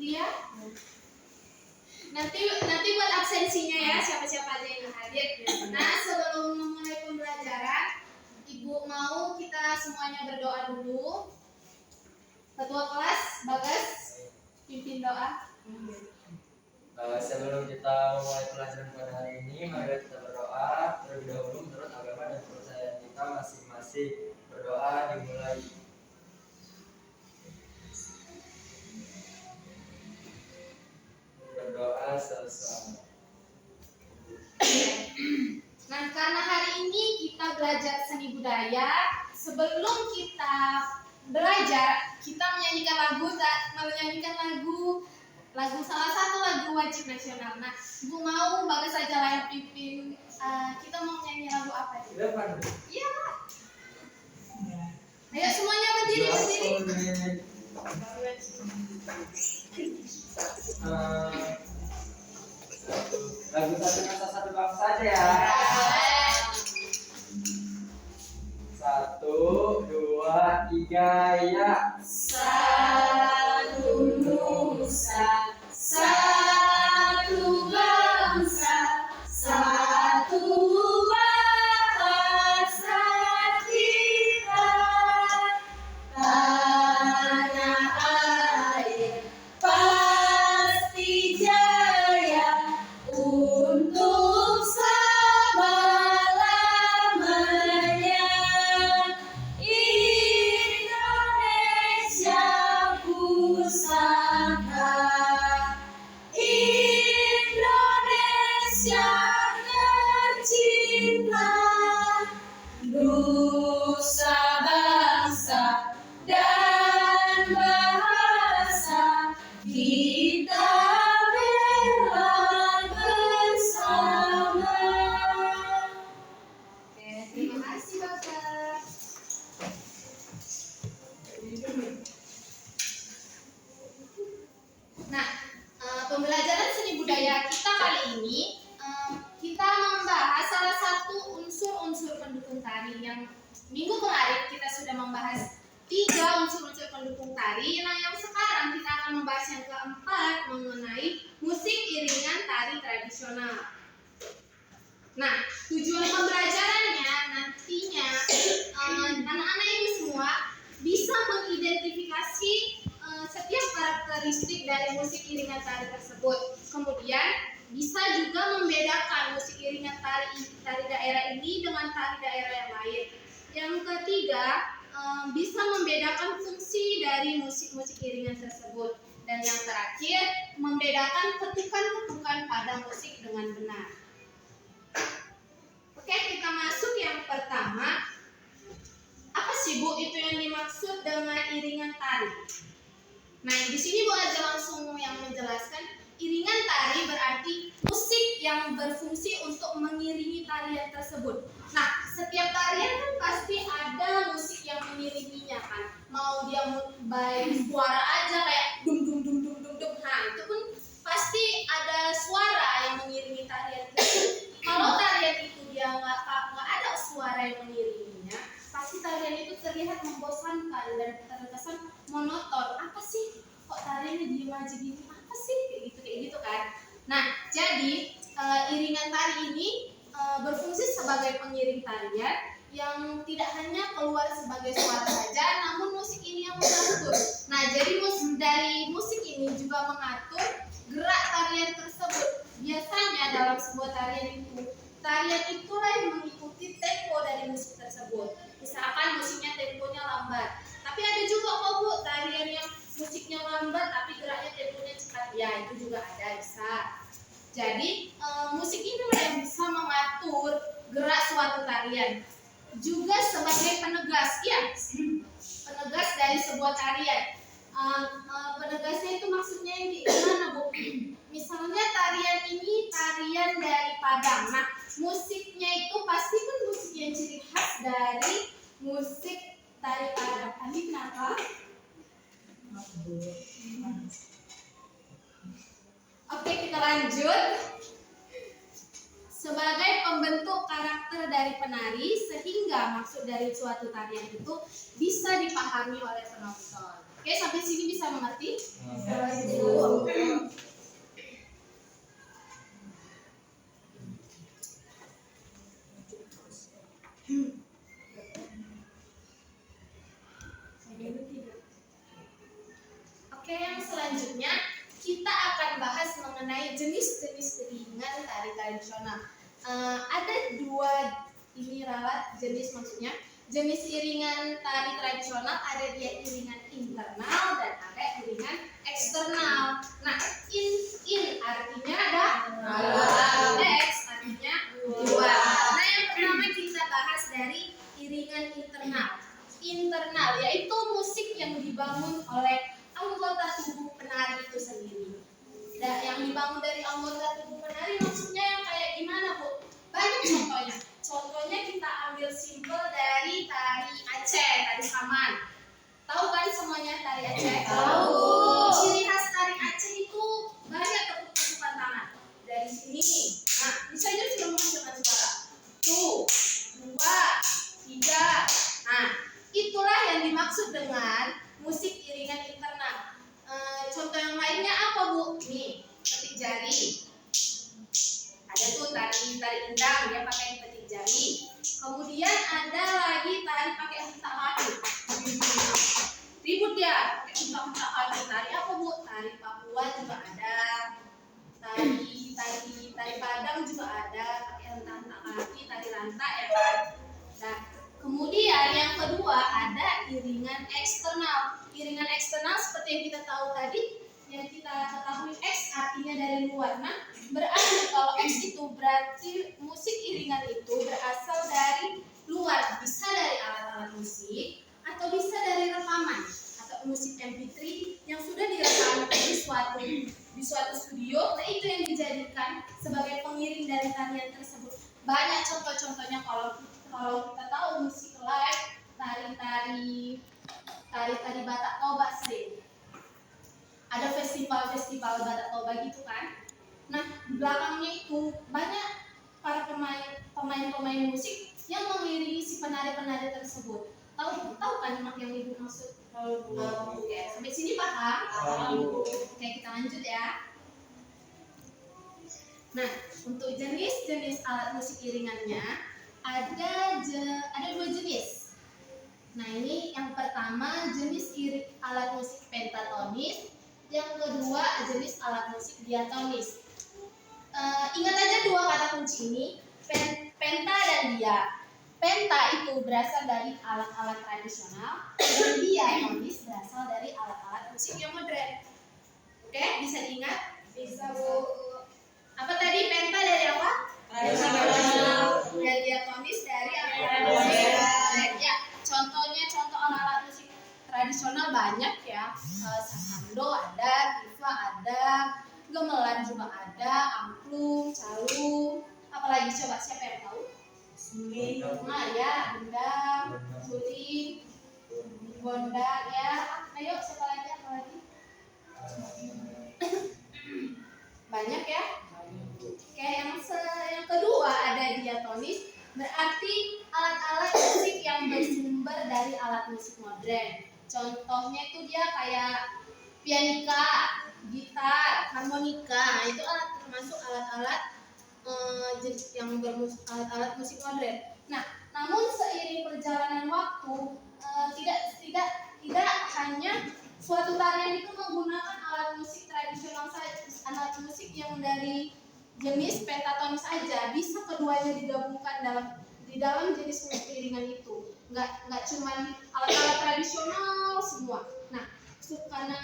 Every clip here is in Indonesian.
Iya. Nanti buat absensinya ya, siapa-siapa aja yang hadir. Nah, sebelum memulai pembelajaran, Ibu mau kita semuanya berdoa dulu. Ketua kelas, Bagas, pimpin doa. Sebelum kita memulai pelajaran pada hari ini, mari kita berdoa terlebih dahulu menurut agama dan kepercayaan kita masing-masing. Berdoa dimulai. Berdoa selesai. Nah, karena hari ini kita belajar seni budaya, sebelum kita belajar, kita menyanyikan lagu salah satu lagu wajib nasional. Nah, Ibu mau Bagas saja lah yang pimpin. Kita mau nyanyi lagu apa ya? Iya, Pak. Ayo semuanya berdiri. Lagu satu kata satu bangsa aja ya. 1, 2, 3 ya. Satu nusa, satu bangsa, satu bahasa kita, tanah air pasti jaya untuk selama-lamanya. Indonesia pusaka, Indonesia tercinta, nusa bangsa dan bahasa kita bela bersama. Oke, terima kasih Bapak. Nah, pembelajaran seni budaya kita kali ini kita membahas salah satu unsur-unsur pendukung tari. Yang minggu kemarin kita sudah membahas 3 unsur-unsur pendukung tari. Nah, yang sekarang kita akan membahas yang keempat mengenai musik iringan tari tradisional. Nah, tujuan pembelajarannya nantinya anak-anak ini semua bisa mengidentifikasi setiap karakteristik dari musik iringan tari tersebut. Kemudian bisa juga membedakan musik iringan tari daerah ini dengan tari daerah yang lain. Yang ketiga, bisa membedakan fungsi dari musik-musik iringan tersebut. Dan yang terakhir, membedakan ketukan-ketukan pada musik dengan benar. Oke, kita masuk yang pertama. Apa sih Bu itu yang dimaksud dengan iringan tari? Nah, di sini Bu aja langsung yang menjelaskan. Iringan tari berarti musik yang berfungsi untuk mengiringi tarian tersebut. Nah, setiap tarian kan pasti ada musik yang mengiringinya kan. Mau dia baik suara aja kayak dum dum dum dum dum dum. Nah, itu pun pasti ada suara yang mengiringi tarian tersebut. Kalau tarian itu dia nggak ada suara yang mengiringinya, pasti tarian itu terlihat membosankan dan terkesan monoton. Apa sih? Kok tariannya diem aja gini? Apa sih? Kayak gitu kan. Nah, jadi iringan tari ini berfungsi sebagai pengiring tarian yang tidak hanya keluar sebagai suara saja, namun musik ini yang mengatur. Nah, jadi dari musik ini juga mengatur gerak tarian tersebut. Biasanya dalam sebuah tarian itulah yang mengikuti tempo dari musik tersebut. Misalkan musiknya temponya lambat, tapi ada juga kok Bu tarian yang musiknya lambat tapi geraknya temponya cepat. Ya, itu juga ada, bisa. Jadi musik ini yang bisa mengatur gerak suatu tarian. Juga sebagai penegas, ya, penegas dari sebuah tarian. Penegasnya itu maksudnya yang di mana Bu? Misalnya tarian ini tarian dari Padang. Nah, musiknya itu pasti kan musik yang ciri khas dari musik tari Padang. Ini kenapa? Oke, kita lanjut. Sebagai pembentuk karakter dari penari, sehingga maksud dari suatu tarian itu bisa dipahami oleh penonton. Oke, sampai sini bisa mengerti? mengenai jenis-jenis iringan tari tradisional. Ada dua ini ralat jenis, maksudnya jenis iringan tari tradisional, ada dia iringan internal dan ada iringan eksternal. Nah, in artinya ada ex artinya luar. Nah, yang pertama kita bahas dari iringan internal. Internal yaitu musik yang dibangun oleh anggota tubuh penari itu sendiri. Dan yang dibangun dari anggota tubuh penari maksudnya yang kayak gimana, Bu? Banyak contohnya. Contohnya kita ambil simpel dari tari Aceh, tari Saman. Tahu kan semuanya tari Aceh? Tahu. Ciri khas tari Aceh itu banyak tepuk-tepukan tangan. Dari sini. Nah, bisa aja sudah menghasilkan suara. 1, 2, 3. Nah, itulah yang dimaksud dengan musik iringan internal. Contoh yang lainnya apa, Bu? Nih, petik jari. Ada tuh tari indang, dia pakai petik jari. Kemudian ada lagi tari pakai hentak hati. Ribut dia pakai hentak hati. Tari apa, Bu? Tari Papua juga ada. Tari Padang juga ada pakai hentak hati, tari lantak ya kan. Nah, kemudian yang kedua ada iringan eksternal. Iringan eksternal seperti yang kita tahu tadi, yang kita ketahui X artinya dari luar. Nah, berarti kalau X itu berarti musik iringan itu berasal dari luar, bisa dari alat-alat musik atau bisa dari rekaman atau musik MP3 yang sudah direkam di suatu studio. Nah, itu yang dijadikan sebagai pengiring dari tarian tersebut. Banyak contoh-contohnya kalau kita tahu musik live, tari Batak Toba sering. Ada festival Batak Toba gitu kan. Nah, di belakangnya itu banyak para pemain musik yang mengiringi si penari-penari tersebut. Tahu kan mak yang ibu maksud? Oke, sampai sini paham? Oke, kita lanjut ya. Nah, untuk jenis-jenis alat musik iringannya ada dua jenis. Nah, ini yang pertama jenis alat musik pentatonis, yang kedua jenis alat musik diatonis. Ingat aja dua kata kunci ini, penta dan dia. Penta itu berasal dari alat-alat tradisional dan diatonis berasal dari alat-alat musik yang modern. Oke, bisa diingat? Bisa, Bu. Apa tadi? Penta dari apa? Tradisional. Dan diatonis dari alat-alat musik modern. Ya, contoh alat-alat musik tradisional banyak ya. Sasando ada, tifa ada, gamelan juga ada, angklung, calung. Apalagi coba siapa yang tahu? Suling, ya, gendang, suling, gondang ya. Ayo siapa lagi? Apa lagi? Banyak ya. Oke, yang kedua ada diatonis, berarti alat-alat musik yang bersumber dari alat musik modern. Contohnya itu dia kayak pianika, gitar, harmonika. Itu termasuk alat-alat alat-alat musik modern. Nah, namun seiring perjalanan waktu, tidak hanya suatu tarian itu menggunakan alat musik tradisional saja, alat musik yang dari jenis pentatonis saja, bisa keduanya digabungkan di dalam jenis musik iringan itu. Nggak cuma alat-alat tradisional semua. Nah, karena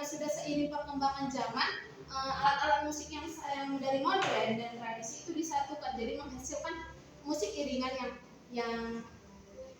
sudah seiring perkembangan zaman, alat-alat musik yang dari modern dan tradisi itu disatukan, jadi menghasilkan musik iringan yang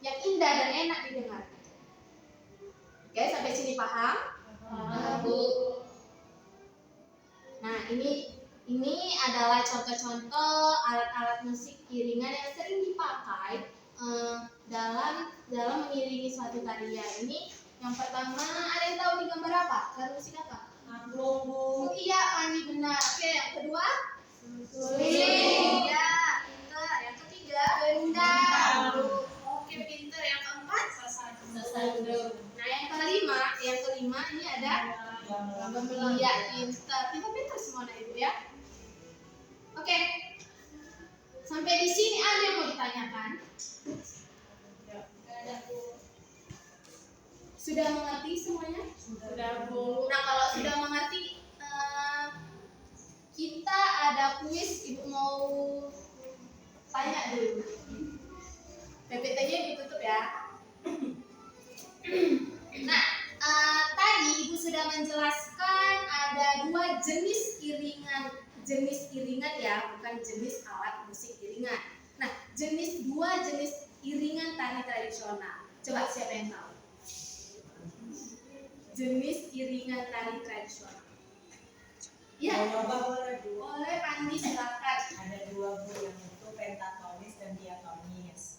indah dan enak didengar. Oke, sampai sini paham? Bu. Nah, ini adalah contoh-contoh alat-alat musik iringan yang sering dipakai dalam mengiringi suatu tarian. Ini yang pertama, ada yang tahu di gambar apa? Alat musik apa? Angklung, Bu. Iya, Ani benar. Oke, yang kedua? Suling. Ya, pintar. Yang ketiga? Gendang. Oke, pintar. Yang keempat? Sasando. Nah, yang kelima ini ada gamelan. Iya, pintar. Pintar semua anak ibu ya. Oke. Sampai di sini ada yang mau ditanyakan? Sudah mengerti semuanya? Sudah, Bu. Nah, kalau sudah mengerti, tanya dulu. PPT-nya ditutup ya. Nah, tadi Ibu sudah menjelaskan ada dua jenis iringan ya, bukan jenis alat musik iringan. Nah, dua jenis iringan tari tradisional. Coba siapa yang tahu? Jenis iringan tari tradisional. Ya. Boleh Pandi, silakan. Ada dua Bu, yang itu pentatonis dan diatonis.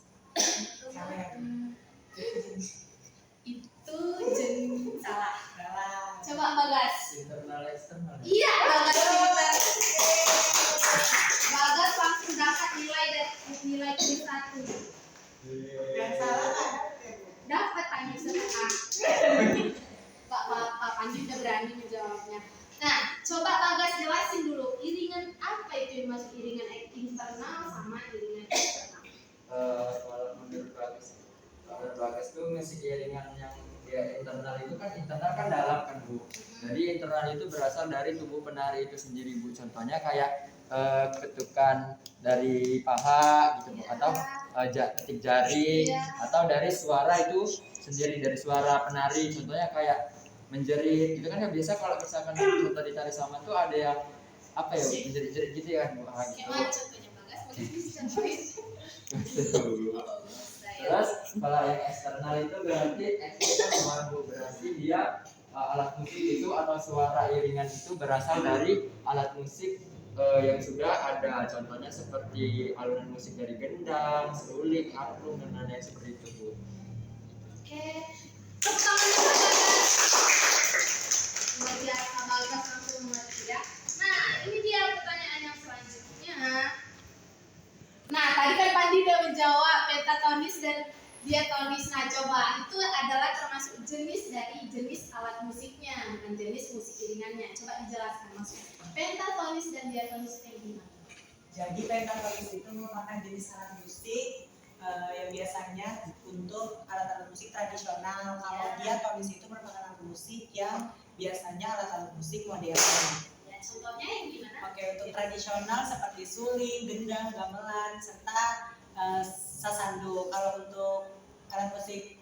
Siapa yang Itu jenis salah. salah? Coba Bagas. Internal eksternal. Iya, Bagas pintar. Bagas langsung dapat nilai kuis 1. Yang salah ada Bu. Dapat Panji setengah. Pak Panji udah berani menjawabnya. Nah, coba Bagas jelasin dulu iringan apa itu yang masuk iringan internal sama iringan eksternal. Kalau menurut Bagas tuh musik iringan yang dia internal itu kan dalam kan Bu. Jadi internal itu berasal dari tubuh penari itu sendiri Bu. Contohnya kayak ketukan dari paha gitu Bu, atau ketik jari, atau dari suara itu sendiri, dari suara penari. Contohnya kayak menjerit gitu kan ya, biasa kalau misalkan contoh di tari saman tuh ada yang apa ya, menjerit-jerit gitu ya Bu. Gimana contohnya Bagas? Bagas bisa Terus kalau yang eksternal itu berarti eksternal Bu, berarti dia alat musik itu atau suara iringan itu berasal dari alat musik yang sudah ada, contohnya seperti alunan musik dari gendang, seruling, angklung, dan lain-lain seperti itu Bu. Oke, tepuk tangan Bagas. Luar biasa, Bagas langsung mengerti ya. Nah, ini dia pertanyaan yang selanjutnya. Nah, tadi kan Pandi udah menjawab pentatonis dan diatonis. Nah, coba itu adalah termasuk jenis dari jenis alat musiknya, bukan jenis musik iringannya. Coba dijelaskan maksudnya. Pentatonis dan diatonis itu gimana? Jadi pentatonis itu merupakan jenis alat musik yang biasanya untuk alat-alat musik tradisional. Kalau diatonis itu merupakan alat musik yang biasanya alat-alat musik modern. Ya, contohnya yang gimana? Oke, untuk tradisional seperti suling, gendang, gamelan, serta sasando. Kalau untuk alat musik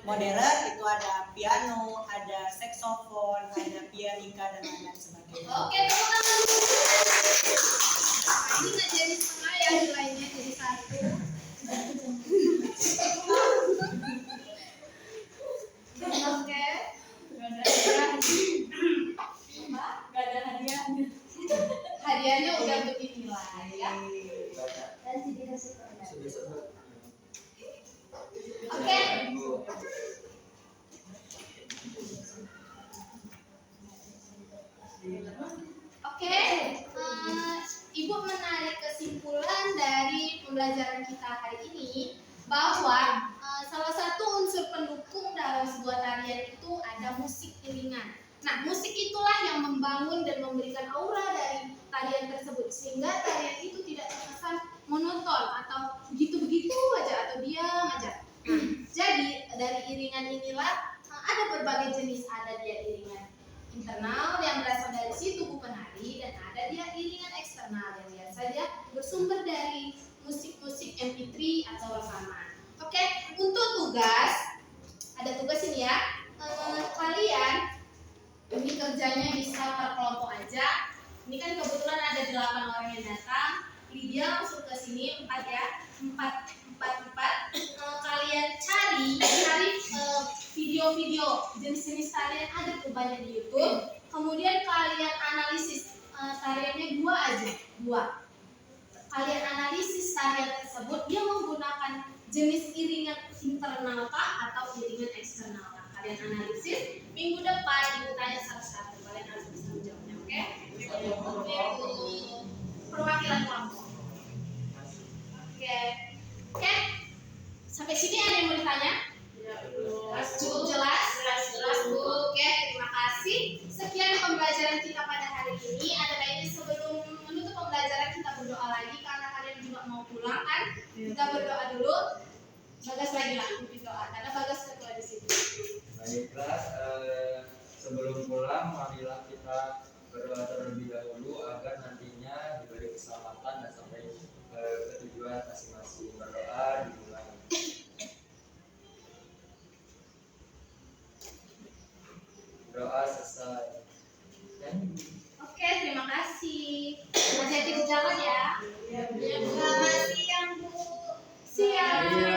modern itu ada piano, ada saksofon, ada pianika, dan lain sebagainya. Oke, tepuk tangan dulu. Nah, ini nggak jadi setengah ya, nilainya jadi 1. Oke, nggak ada hadiahnya. Hadiahnya udah untuk dinilai ya. Dan dikasih permen. Oke. Oke, Ibu menarik kesimpulan dari pembelajaran kita hari ini bahwa salah satu unsur pendukung dalam sebuah tarian itu ada musik iringan. Nah, musik itulah yang membangun dan memberikan aura dari tarian tersebut sehingga tarian itu tidak terkesan monoton atau begitu-begitu aja atau diam aja. Jadi dari iringan inilah ada berbagai jenis, ada dia iringan internal yang berasal dari si tubuh penari, dan ada dia iringan eksternal yang biasa dia bersumber dari musik-musik MP3 atau rekaman. Oke, untuk tugas ada tugas ini ya. Kalian ini kerjanya bisa per kelompok aja. Ini kan kebetulan ada 8 orang yang datang. Lydia langsung ke sini 4 ya. 4. Kalian cari video-video jenis-jenis tarian, ada tuh banyak di YouTube. Kemudian kalian analisis tariannya 2 aja, 2. Kalian analisis tarian tersebut dia menggunakan jenis iringan internal kah atau iringan eksternal kah. Kalian analisis, minggu depan Ibu tanya satu-satu, kalian harus bisa menjawabnya, oke? Perwakilan kelompok. Oke. Sampai sini ada yang mau ditanya? Cukup jelas? Jelas Bu. Oke, terima kasih. Sekian pembelajaran kita pada hari ini. Ada baiknya sebelum menutup pembelajaran kita berdoa lagi karena kalian juga mau pulang kan? Kita berdoa dulu. Bagas lagi berdoa karena Bagas ketua di sini. Baiklah, sebelum pulang marilah kita berdoa terlebih dahulu agar nantinya diberi keselamatan dan sampai ke tujuan jalan ya. Selamat siang Bu. Siang.